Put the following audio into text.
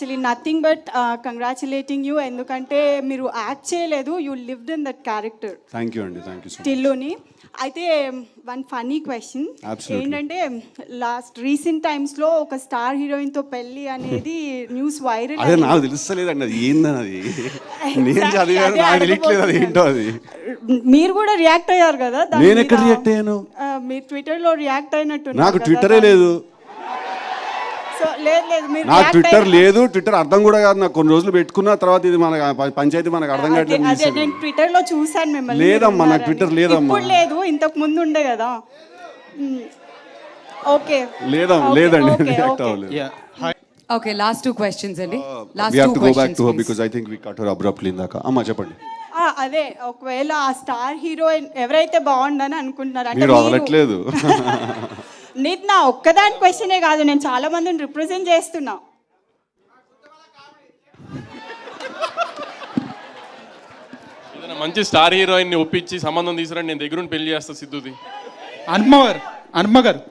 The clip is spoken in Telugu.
Actually nothing but congratulating you, ఎందుకంటే మీరు యాక్ట్ చేయలేదు, you lived in that character. Thank you అండి, థ్యాంక్ యూ సో మచ్. స్టిల్లోని. అయితే వన్ ఫనీ క్వశ్చన్ ఏంటంటే, రీసెంట్ టైమ్స్లో ఒక స్టార్ హీరోయిన్తో పెళ్ళి అనేది న్యూస్ వైరల్. అదే నాకు తెలుస్తలేదండి అది ఏందని, అది నేను చదివాను, నాకు తెలియట్లేదు అది ఏంటో. అది మీరు కూడా రియాక్ట్ అయ్యారు కదా. నేను ఎక్కడ రియాక్ట్ అయ్యాను? మీరు ట్విట్టర్లో రియాక్ట్ అయినట్టు. నాకు ట్విట్టరే లేదు. సో లేదు, నాకు ట్విట్టర్ లేదు, ట్విట్టర్ అర్థం కూడా కాదు నాకు. కొన్ని రోజులు పెట్టుకున్న తర్వాత ఇది మన పంచాయతీ మనకు అర్థం కావట్లేదు. నేను ట్విట్టర్ లో చూసాను మిమ్మల్ని. లేదమ్మా, నాకు ట్విట్టర్ లేదమ్మా. ఇప్పుడు లేదు, ఇంతకు ముందు ఉండే కదా. ఓకే, లేదమ్మా, లేదండి, రియాక్ట్ అవ్వలేదు. Okay, last two questions అండి. We have to go back to her because I think we cut her abruptly ఇందాక. అమ్మా చెప్పండి. అదే ఒకవేళ ఆ స్టార్ హీరోయిన్ ఎవరైతే బాగుండని అనుకుంటున్నారు అంటే మీరు వదలట్లేదు. నీది నా ఒక్కదాని క్వశ్చనే కాదు, నేను చాలా మందిని రిప్రజెంట్ చేస్తున్నా. ఏదైనా మంచి స్టార్ హీరోయిన్ ని ఒప్పించి సంబంధం తీసుకురండి, నేను దగ్గరుండి పెళ్లి చేస్తా సిద్ధుది. అనుపమ గారు